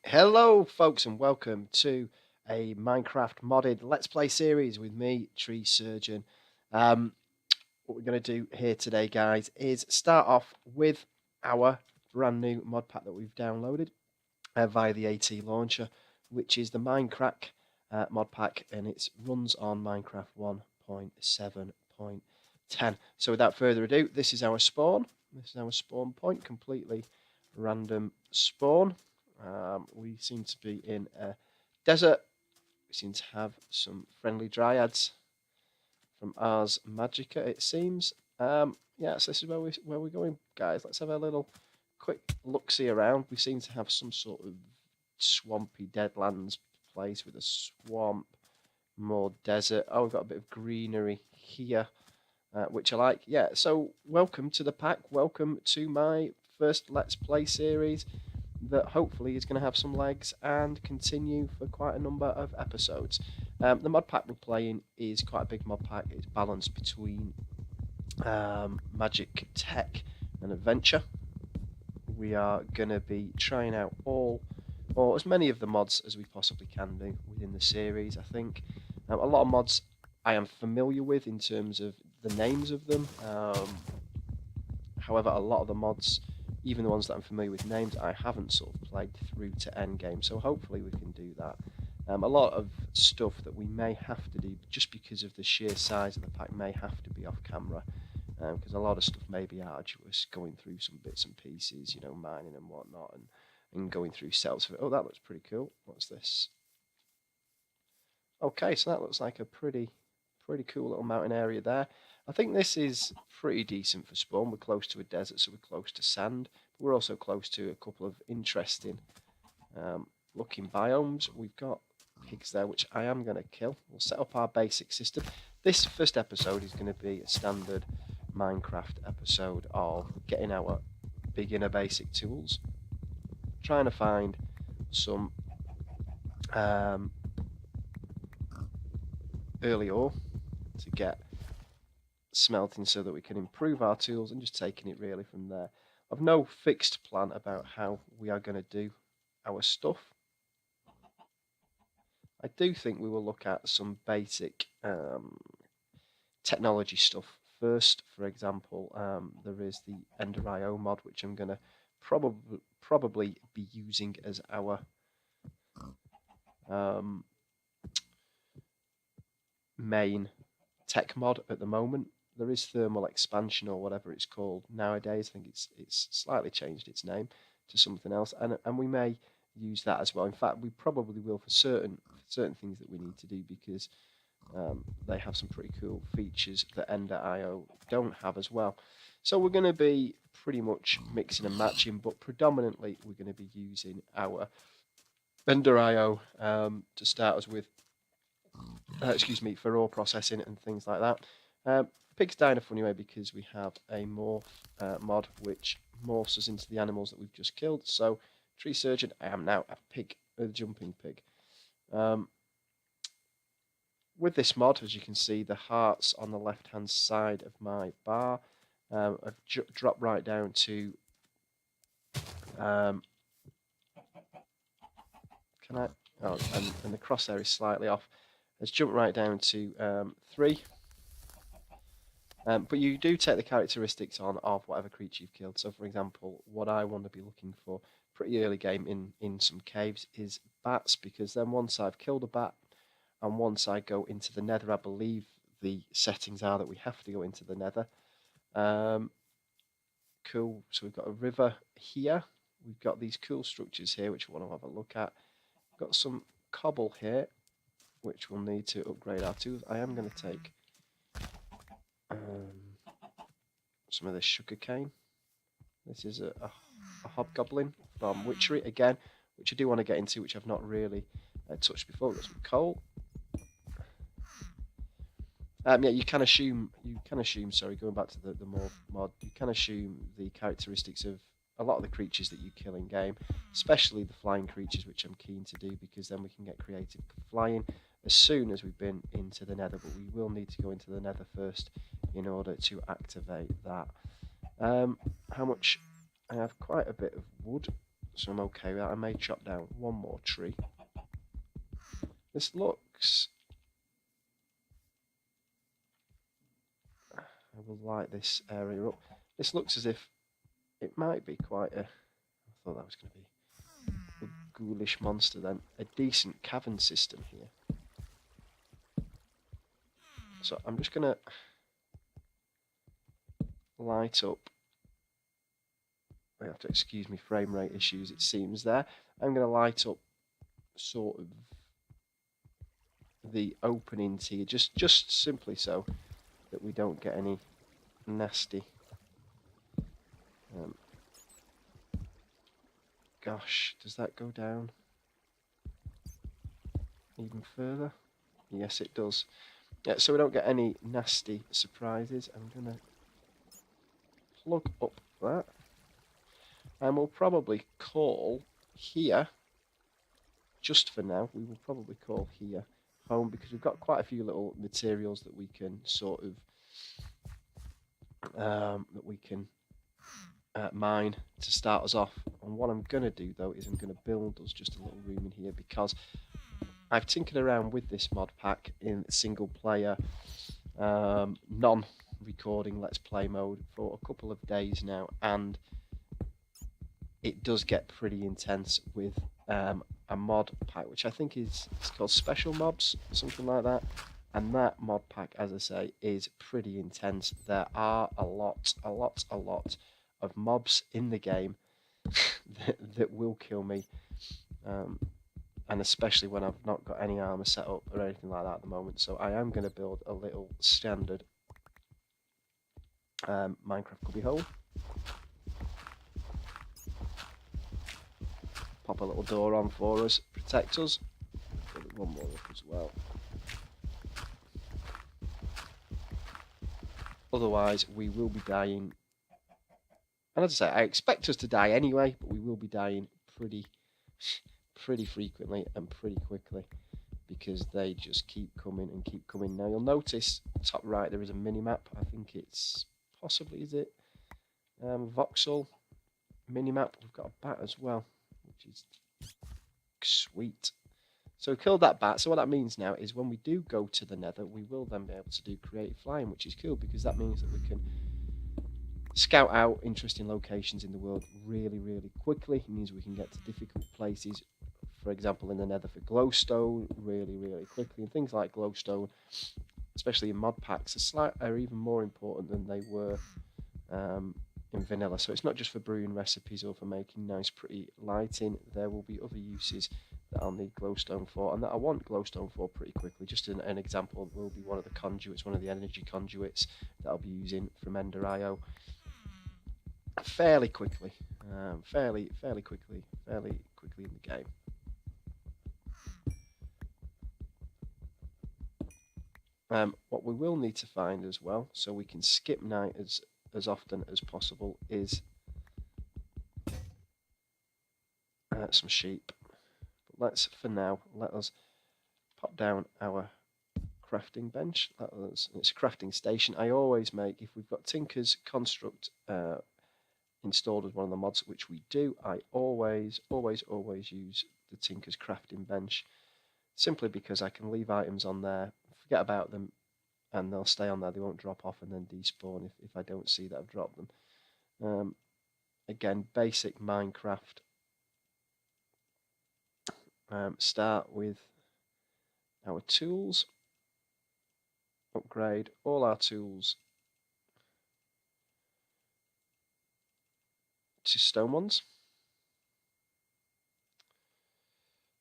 Hello, folks, and welcome to a Minecraft modded Let's Play series with me, Tree Surgeon. Um, what we're going to do here today, guys, is start off with our brand new mod pack that we've downloaded via the AT launcher, which is the Mindcrack mod pack, and it runs on Minecraft 1.7.10. So, without further ado, this is our spawn. This is our spawn point, completely random spawn. We seem to be in a desert. We seem to have some friendly dryads from Ars Magica, it seems. Yeah, so this is where we're going, guys. Let's have a little quick look-see around. We seem to have some sort of swampy Deadlands place with a swamp, more desert. Oh, we've got a bit of greenery here, which I like. Yeah, so welcome to the pack. Welcome to my first Let's Play series that hopefully is going to have some legs and continue for quite a number of episodes. The mod pack we're playing is quite a big mod pack. It's balanced between magic, tech, and adventure. We are going to be trying out all, or as many of the mods as we possibly can do within the series, I think. A lot of mods I am familiar with in terms of the names of them. However, a lot of the mods, even the ones that I'm familiar with names, I haven't sort of played through to end game. So hopefully we can do that. A lot of stuff that we may have to do just because of the sheer size of the pack may have to be off camera, because a lot of stuff may be arduous, going through some bits and pieces, you know, mining and whatnot, and going through cells. Oh, that looks pretty cool. What's this? Okay, so that looks like a pretty cool little mountain area there. I think this is pretty decent for spawn. We're close to a desert, so we're close to sand. But we're also close to a couple of interesting looking biomes. We've got pigs there, which I am going to kill. We'll set up our basic system. This first episode is going to be a standard Minecraft episode of getting our beginner basic tools, trying to find some early ore to get smelting so that we can improve our tools, and just taking it really from there. I've no fixed plan about how we are going to do our stuff. I do think we will look at some basic technology stuff first. For example, there is the Ender.io mod, which I'm going to probably be using as our main tech mod at the moment. There is thermal expansion or whatever it's called nowadays. I think it's slightly changed its name to something else, and we may use that as well. In fact, we probably will for certain things that we need to do, because they have some pretty cool features that Ender.io don't have as well. So we're going to be pretty much mixing and matching, but predominantly we're going to be using our Ender.io to start us with. Excuse me, for ore processing and things like that. Pigs die in a funny way because we have a morph mod which morphs us into the animals that we've just killed. So, Tree Surgeon, I am now a pig, a jumping pig. With this mod, as you can see, the hearts on the left-hand side of my bar have dropped right down to. Can I? Oh, and the crosshair is slightly off. Has jumped right down to 3. But you do take the characteristics on of whatever creature you've killed. So, for example, what I want to be looking for pretty early game in some caves is bats, because then once I've killed a bat and once I go into the nether, I believe the settings are that we have to go into the nether. Cool. So we've got a river here. We've got these cool structures here, which we want to have a look at. We've got some cobble here, which we'll need to upgrade our tools. I am going to take some of this sugar cane. This is a hobgoblin from Witchery again, which I do want to get into, which I've not really touched before. We've got some coal. Yeah, you can assume. Sorry, going back to the more mod, you can assume the characteristics of a lot of the creatures that you kill in game, especially the flying creatures, which I'm keen to do, because then we can get creative flying as soon as we've been into the nether. But we will need to go into the nether first in order to activate that. How much? I have quite a bit of wood. So I'm okay with that. I may chop down one more tree. This looks... I will light this area up. This looks as if it might be quite a... I thought that was going to be a ghoulish monster then. A decent cavern system here. So I'm just going to light up. I have to excuse me frame rate issues, it seems there. I'm going to light up sort of the openings here, just simply so that we don't get any nasty... gosh, does that go down even further? Yes, it does. Yeah, so we don't get any nasty surprises. I'm going to plug up that. And we'll probably call here, just for now, we will probably call here home, because we've got quite a few little materials that we can sort of mine to start us off. And what I'm going to do though is I'm going to build us just a little room in here, because I've tinkered around with this mod pack in single player non-recording let's play mode for a couple of days now, and it does get pretty intense with a mod pack which I think it's called Special Mobs, something like that. And that mod pack, as I say, is pretty intense. There are a lot of mobs in the game that will kill me, and especially when I've not got any armor set up or anything like that at the moment. So I am going to build a little standard Minecraft cubbyhole. Pop a little door on for us, protect us. Put one more up as well. Otherwise, we will be dying. And as I say, I expect us to die anyway, but we will be dying pretty frequently and pretty quickly, because they just keep coming and keep coming. Now, you'll notice top right there is a mini-map. I think it's possibly, is it voxel mini-map. We've got a bat as well, which is sweet. So we killed that bat. So what that means now is when we do go to the nether, we will then be able to do creative flying, which is cool, because that means that we can scout out interesting locations in the world really quickly. It means we can get to difficult places, for example in the nether for glowstone, really quickly. And things like glowstone, especially in mod packs, are even more important than they were in vanilla. So it's not just for brewing recipes or for making nice pretty lighting. There will be other uses that I'll need glowstone for, and that I want glowstone for pretty quickly. Just an example will be one of the conduits, one of the energy conduits that I'll be using from Ender.io fairly quickly, fairly quickly in the game. What we will need to find as well, so we can skip night as often as possible, is some sheep. But let's, for now, let us pop down our crafting bench. It's a crafting station. I always make, if we've got Tinker's Construct installed as one of the mods, which we do, I always use the Tinker's crafting bench, simply because I can leave items on there, forget about them, and they'll stay on there. They won't drop off and then despawn if I don't see that I've dropped them. Again, basic Minecraft. Start with our tools. Upgrade all our tools to stone ones.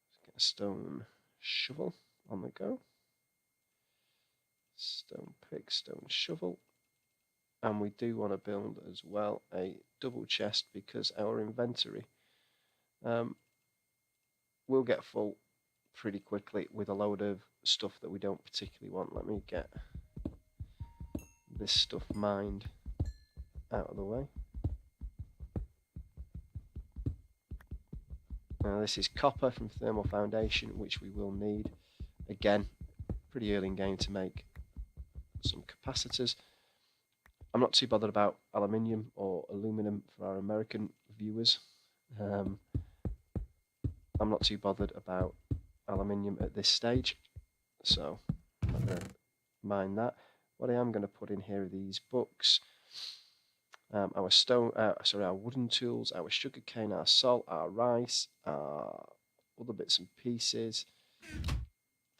Let's get a stone shovel on the go. Stone pick, stone shovel. And we do want to build as well a double chest, because our inventory will get full pretty quickly with a load of stuff that we don't particularly want. Let me get this stuff mined out of the way. Now this is copper from Thermal Foundation, which we will need. Again, pretty early in game to make some capacitors. I'm not too bothered about aluminium or aluminum for our American viewers. I'm not too bothered about aluminium at this stage, so I'm not going to mind that. What I am going to put in here are these books, our wooden tools, our sugarcane, our salt, our rice, our other bits and pieces.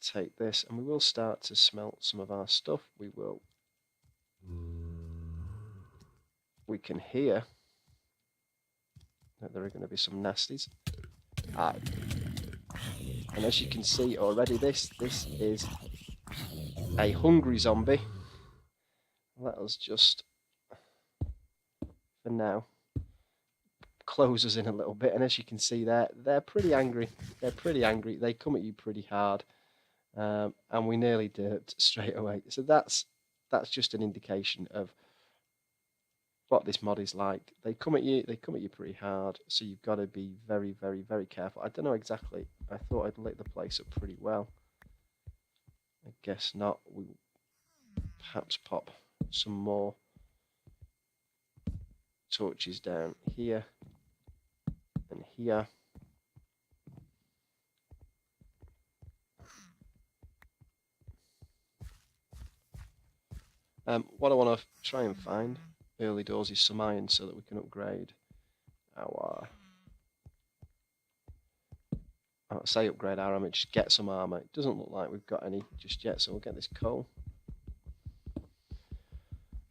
Take this, and we will start to smelt some of our stuff. We can hear that there are going to be some nasties. And as you can see already, this is a hungry zombie. Let us just, for now, close us in a little bit. And as you can see there, they're pretty angry. They're pretty angry. They come at you pretty hard. And we nearly derped straight away. So that's just an indication of what this mod is like. They come at you pretty hard, so you've got to be very, very, very careful. I don't know exactly. I thought I'd lit the place up pretty well. I guess not. We'll perhaps pop some more torches down here and here. What I want to try and find early doors is some iron so that we can upgrade our, upgrade our armor, just get some armor. It doesn't look like we've got any just yet, so we'll get this coal.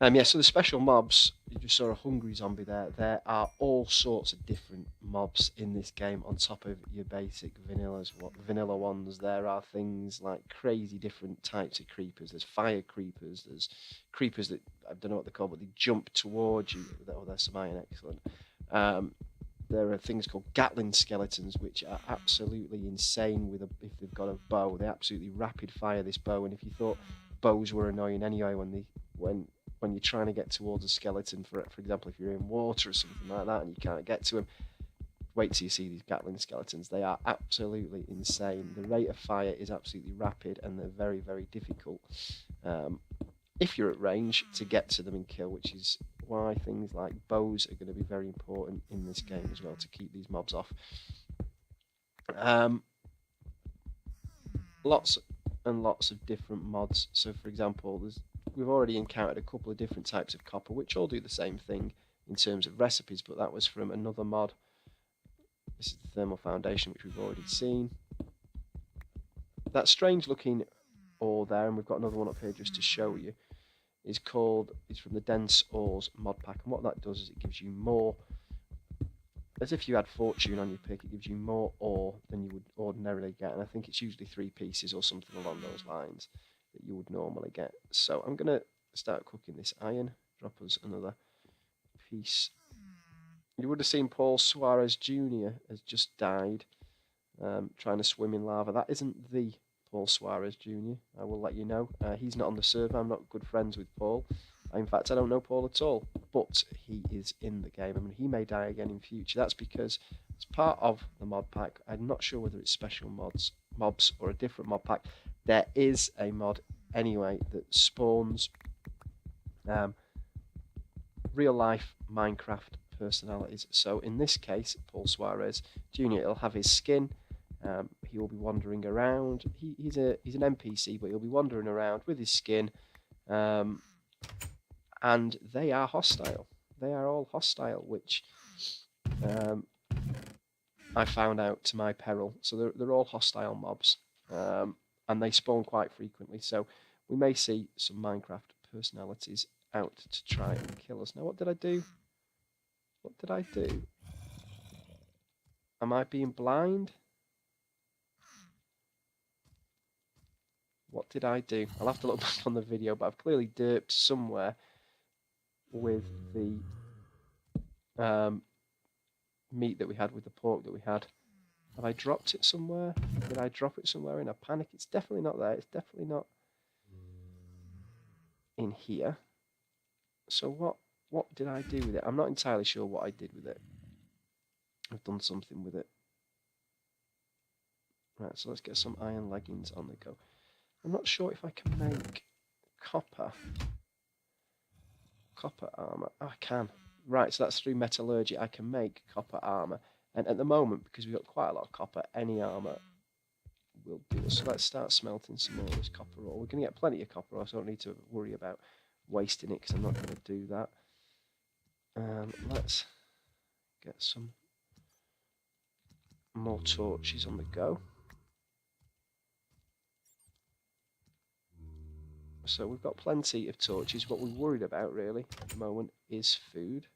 Yeah, so the special mobs, you just saw a hungry zombie there. There are all sorts of different mobs in this game on top of your basic vanilla ones. There are things like crazy different types of creepers. There's fire creepers, there's creepers that, I don't know what they're called, but they jump towards you. Oh, there's some iron, excellent. There are things called Gatling skeletons, which are absolutely insane if they've got a bow. They absolutely rapid fire this bow, and if you thought bows were annoying anyway when you're trying to get towards a skeleton, for example, if you're in water or something like that and you can't get to them, wait till you see these Gatling skeletons. They are absolutely insane. The rate of fire is absolutely rapid, and they're very, very difficult if you're at range to get to them and kill, which is why things like bows are going to be very important in this game as well to keep these mobs off. Lots and lots of different mods. So, for example, we've already encountered a couple of different types of copper, which all do the same thing in terms of recipes, but that was from another mod. This is the thermal foundation, which we've already seen. That strange looking ore there, and we've got another one up here just to show you, is from the dense ores mod pack, and what that does is it gives you more, as if you had fortune on your pick, it gives you more ore than you would ordinarily get, and I think it's usually 3 pieces or something along those lines that you would normally get. So I'm going to start cooking this iron, drop us another piece. You would have seen Paul Suarez Jr. has just died trying to swim in lava. That isn't the Paul Suarez Jr., I will let you know. He's not on the server. I'm not good friends with Paul. In fact, I don't know Paul at all, but he is in the game. I mean, he may die again in future. That's because it's part of the mod pack. I'm not sure whether it's special mobs or a different mod pack. There is a mod anyway that spawns real life Minecraft personalities. So in this case, Paul Suarez Jr., he'll have his skin. He will be wandering around. He's an NPC, but he'll be wandering around with his skin. And they are hostile. They are all hostile, which I found out to my peril. So they're all hostile mobs, and they spawn quite frequently. So we may see some Minecraft personalities out to try and kill us. Now, what did I do? What did I do? Am I being blind? What did I do? I'll have to look back on the video, but I've clearly derped somewhere with the meat that we had, with the pork that we had. Have I dropped it somewhere? Did I drop it somewhere in a panic? It's definitely not there. It's definitely not in here. So what did I do with it? I'm not entirely sure what I did with it. I've done something with it. Right, so let's get some iron leggings on the go. I'm not sure if I can make copper armor. Oh, I can. Right, so that's through metallurgy. I can make copper armor. And at the moment, because we've got quite a lot of copper, any armour will do us. So let's start smelting some more of this copper ore. We're going to get plenty of copper ore, so I don't need to worry about wasting it, because I'm not going to do that. Let's get some more torches on the go. So we've got plenty of torches. What we're worried about really at the moment is food.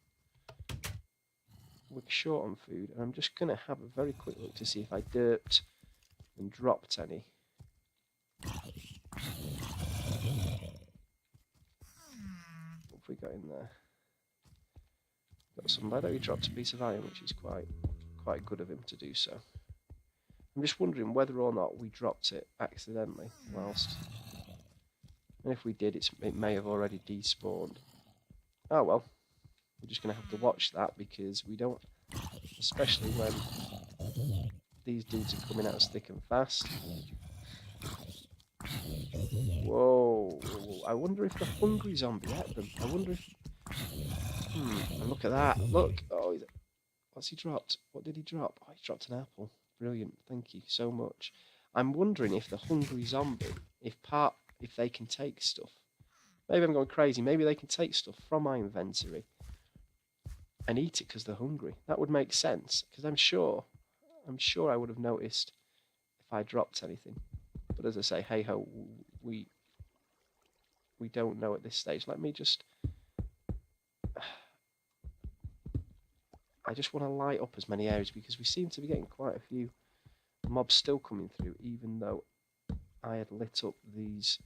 We're short on food, and I'm just going to have a very quick look to see if I derped and dropped any. What have we got in there? Got somebody. He dropped a piece of iron, which is quite good of him to do so. I'm just wondering whether or not we dropped it accidentally whilst. And if we did, it may have already despawned. Oh well, we're just going to have to watch that, because we don't, especially when these dudes are coming at us thick and fast. Whoa, I wonder if the hungry zombie ate them. I wonder if... and look at that, look. Oh, what's he dropped? What did he drop? Oh, he dropped an apple. Brilliant, thank you so much. I'm wondering if the hungry zombie, if they can take stuff. Maybe I'm going crazy. Maybe they can take stuff from my inventory and eat it because they're hungry. That would make sense, because I'm sure I would have noticed if I dropped anything. But as I say, hey ho, we don't know at this stage. Let me just... I just want to light up as many areas, because we seem to be getting quite a few mobs still coming through, even though I had lit up these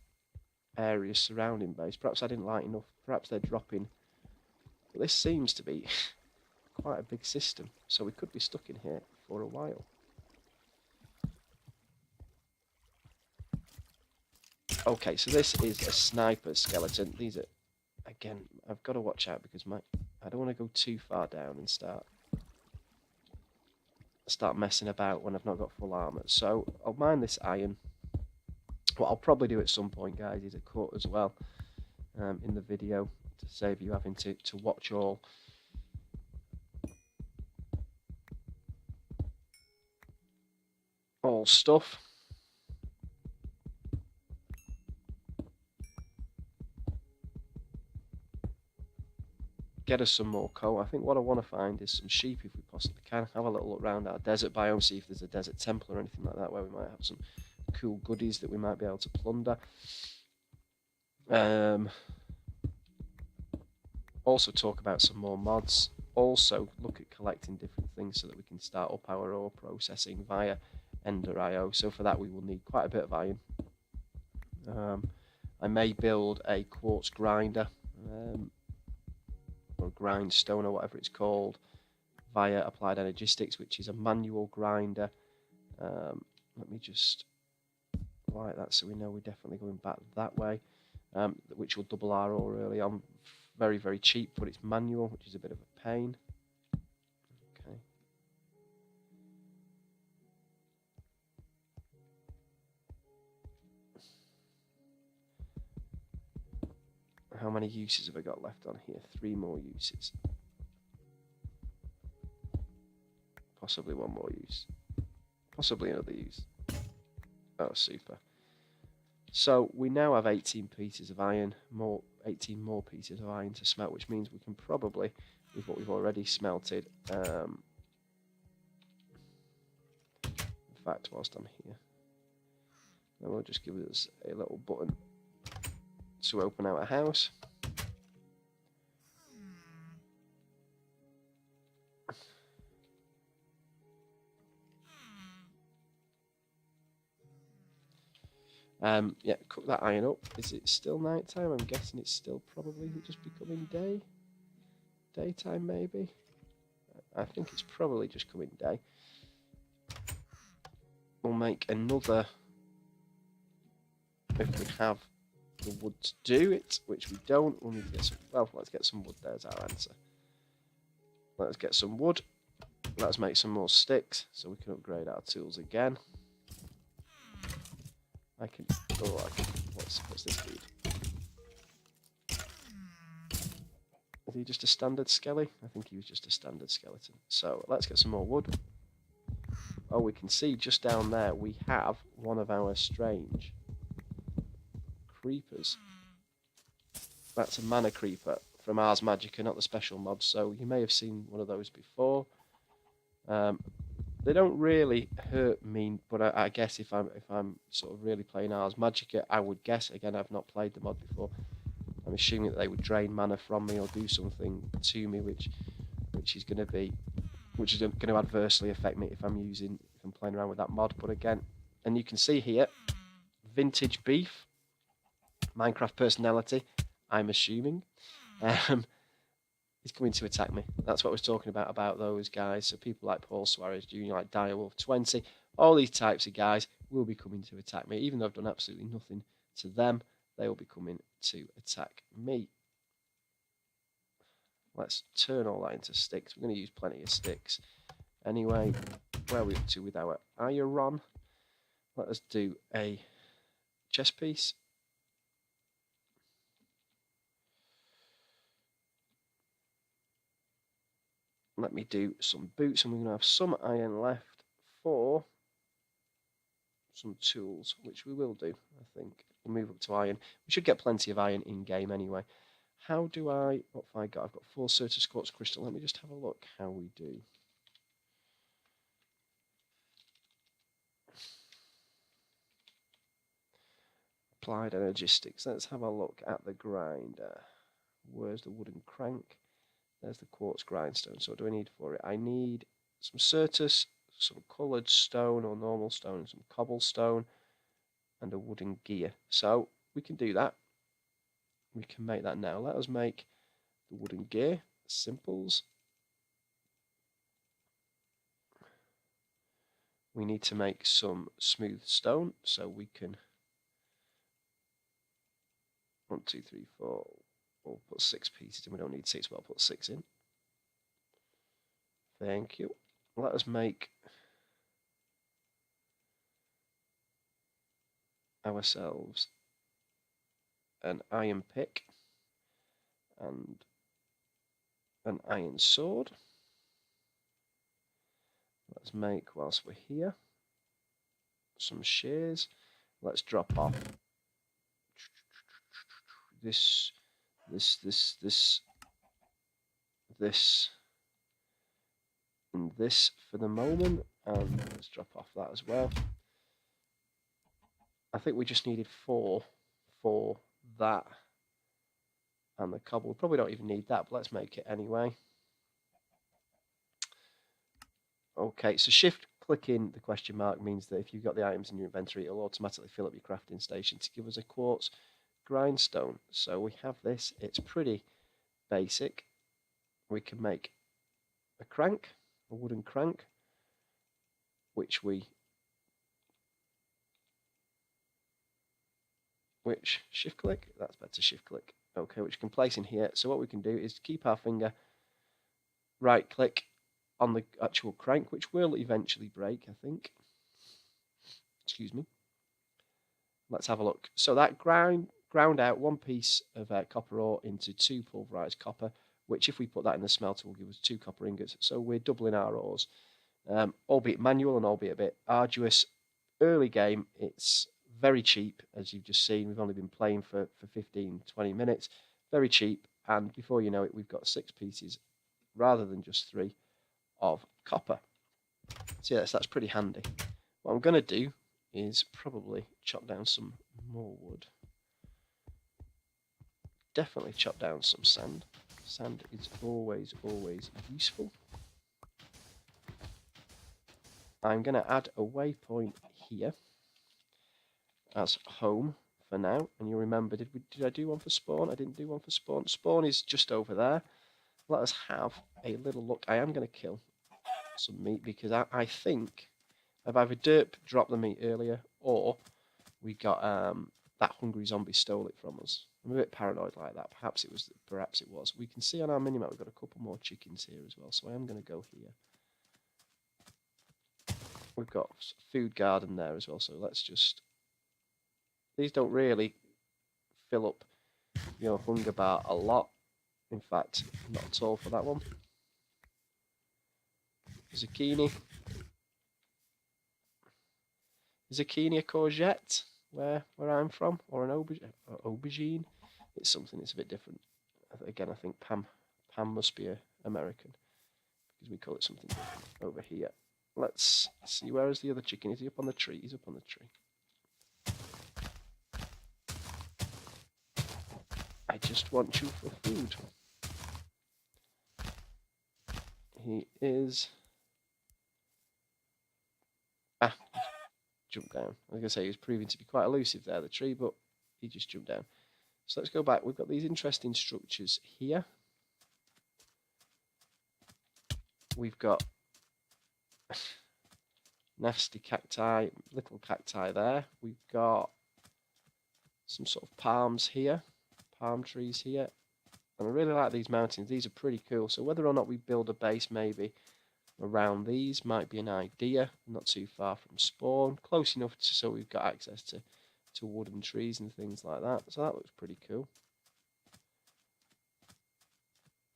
areas surrounding base. Perhaps I didn't light enough. Perhaps they're dropping. But this seems to be quite a big system, so we could be stuck in here for a while. Okay, so this is a sniper skeleton. These are, again, I've got to watch out, because I don't want to go too far down and start messing about when I've not got full armor. So I'll mine this iron. What I'll probably do at some point, guys, is a cut as well in the video, to save you having to watch all. Stuff. Get us some more coal. I think what I want to find is some sheep if we possibly can. Have a little look around our desert biome, see if there's a desert temple or anything like that, where we might have some cool goodies that we might be able to plunder. Also talk about some more mods. Also look at collecting different things so that we can start up our ore processing via Ender.io. So for that we will need quite a bit of iron. I may build a quartz grinder, or grindstone, or whatever it's called, via Applied Energistics, which is a manual grinder. Let me just light that so we know we're definitely going back that way, which will double our ore early on. Very, very cheap, but it's manual, which is a bit of a pain. Okay. How many uses have I got left on here? 3 more uses. Possibly 1 more use. Possibly another use. Oh, super. So we now have 18 pieces of iron, 18 more pieces of iron to smelt, which means we can probably, with what we've already smelted, in fact, whilst I'm here, then we'll just give us a little button to open our house. Yeah, cook that iron up. Is it still night time? I'm guessing it's still probably just becoming daytime maybe. I think it's probably just coming day. We'll make another, if we have the wood to do it, which we don't. We'll need to get some, well, let's get some wood. There's our answer. Let's get some wood. Let's make some more sticks so we can upgrade our tools again. what's this food? Is he just a standard skelly? I think he was just a standard skeleton. So let's get some more wood. Oh, we can see just down there we have one of our strange creepers. That's a mana creeper from Ars Magica, not the special mod, so you may have seen one of those before. They don't really hurt me, but I guess if I'm sort of really playing Ars Magica, I would guess, again, I've not played the mod before, I'm assuming that they would drain mana from me or do something to me which is going to adversely affect me if I'm playing around with that mod. But again, and you can see here, vintage beef, Minecraft personality, I'm assuming, is coming to attack me. That's what I was talking about those guys. So people like Paul Suarez Jr., like Direwolf20, all these types of guys will be coming to attack me. Even though I've done absolutely nothing to them, they will be coming to attack me. Let's turn all that into sticks. We're going to use plenty of sticks. Anyway, where are we up to with our iron? Let us do a chest piece. Let me do some boots, and we're going to have some iron left for some tools, which we will do, I think. We'll move up to iron. We should get plenty of iron in-game anyway. How do I... What have I got? I've got 4 Certus Quartz Crystal. Let me just have a look how we do. Applied Energistics. Let's have a look at the grinder. Where's the wooden crank? There's the quartz grindstone. So what do I need for it? I need some Certus, some coloured stone or normal stone, some cobblestone, and a wooden gear. So we can do that. We can make that now. Let us make the wooden gear. Simples. We need to make some smooth stone, so we can 1, 2, 3, 4. We'll put 6 pieces in. We don't need 6, but I'll put 6 in. Thank you. Let us make ourselves an iron pick and an iron sword. Let's make, whilst we're here, some shears. Let's drop off this, and this for the moment, and let's drop off that as well. I think we just needed 4 for that and the cobble. We probably don't even need that, but let's make it anyway. Okay, so shift clicking the question mark means that if you've got the items in your inventory, it'll automatically fill up your crafting station to give us a quartz grindstone. So we have this. It's pretty basic. We can make a crank, a wooden crank, which shift click, that's better, shift click. Okay, which we can place in here. So what we can do is keep our finger, right click on the actual crank, which will eventually break, I think. Excuse me. Let's have a look. So that ground out 1 piece of copper ore into 2 pulverized copper, which if we put that in the smelter will give us 2 copper ingots. So we're doubling our ores, albeit manual and albeit a bit arduous. Early game, it's very cheap, as you've just seen. We've only been playing for 15, 20 minutes. Very cheap, and before you know it, we've got 6 pieces rather than just 3 of copper. So yes, that's pretty handy. What I'm going to do is probably chop down some more wood. Definitely chop down some sand. Sand is always useful. I'm going to add a waypoint here as home for now. And you remember, did I do one for spawn? I didn't do one for spawn. Spawn is just over there. Let us have a little look. I am going to kill some meat because I think I've either Derp dropped the meat earlier or we got that hungry zombie stole it from us. I'm a bit paranoid like that. Perhaps it was. We can see on our minimap we've got a couple more chickens here as well, so I am going to go here. We've got food garden there as well, so let's just... These don't really fill up your hunger bar a lot. In fact, not at all for that one. Zucchini. Zucchini a courgette where I'm from, or an aubergine? It's something that's a bit different. Again, I think Pam must be American because we call it something different over here. Let's see, where is the other chicken? Is he up on the tree? He's up on the tree. I just want you for food. He is... jumped down. I was going to say he was proving to be quite elusive there, the tree, but he just jumped down. So let's go back. We've got these interesting structures here. We've got nasty cacti, little cacti there. We've got some sort of palms here, palm trees here. And I really like these mountains. These are pretty cool. So whether or not we build a base maybe around these might be an idea. Not too far from spawn. Close enough so we've got access to wooden trees and things like that. So that looks pretty cool.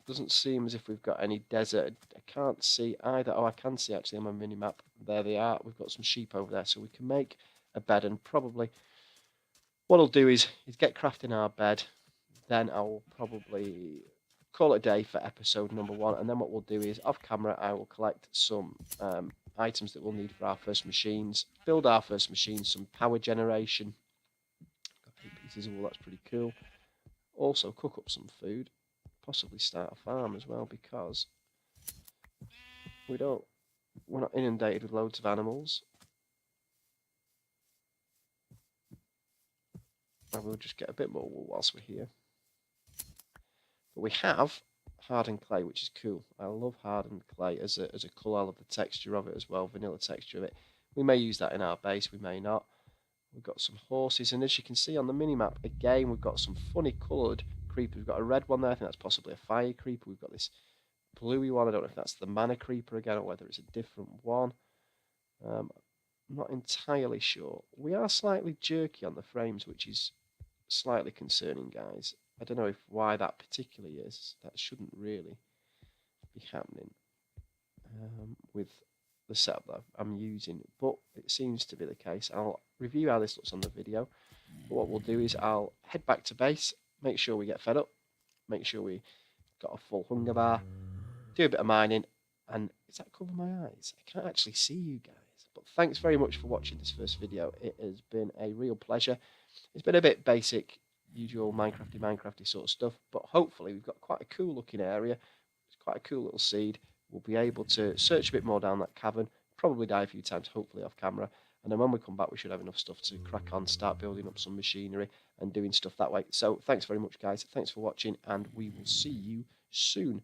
Doesn't seem as if we've got any desert. I can't see either. Oh, I can see actually on my mini map. There they are. We've got some sheep over there, so we can make a bed. And probably what I'll do is get crafting our bed. Then I'll probably call it a day for episode number 1. And then what we'll do is off camera, I will collect some items that we'll need for our first machines. Build our first machines, some power generation. Got 8 pieces of wool. That's pretty cool. Also cook up some food. Possibly start a farm as well, because we're not inundated with loads of animals. And we'll just get a bit more wool whilst we're here. But we have hardened clay, which is cool. I love hardened clay as a colour. I love the texture of it as well, vanilla texture of it. We may use that in our base, we may not. We've got some horses, and as you can see on the mini-map, again, we've got some funny coloured creepers. We've got a red one there, I think that's possibly a fire creeper. We've got this bluey one, I don't know if that's the mana creeper again, or whether it's a different one. I'm not entirely sure. We are slightly jerky on the frames, which is slightly concerning, guys. I don't know why that particularly is. That shouldn't really be happening with the setup that I'm using, but it seems to be the case. I'll review how this looks on the video. But what we'll do is I'll head back to base, make sure we get fed up, make sure we got a full hunger bar, do a bit of mining, and is that cover my eyes? I can't actually see you guys. But thanks very much for watching this first video. It has been a real pleasure. It's been a bit basic, usual Minecrafty sort of stuff, but hopefully we've got quite a cool looking area. It's quite a cool little seed. We'll be able to search a bit more down that cavern, probably die a few times, hopefully off camera, and then when we come back we should have enough stuff to crack on, start building up some machinery and doing stuff that way. So thanks very much, guys. Thanks for watching, and we will see you soon.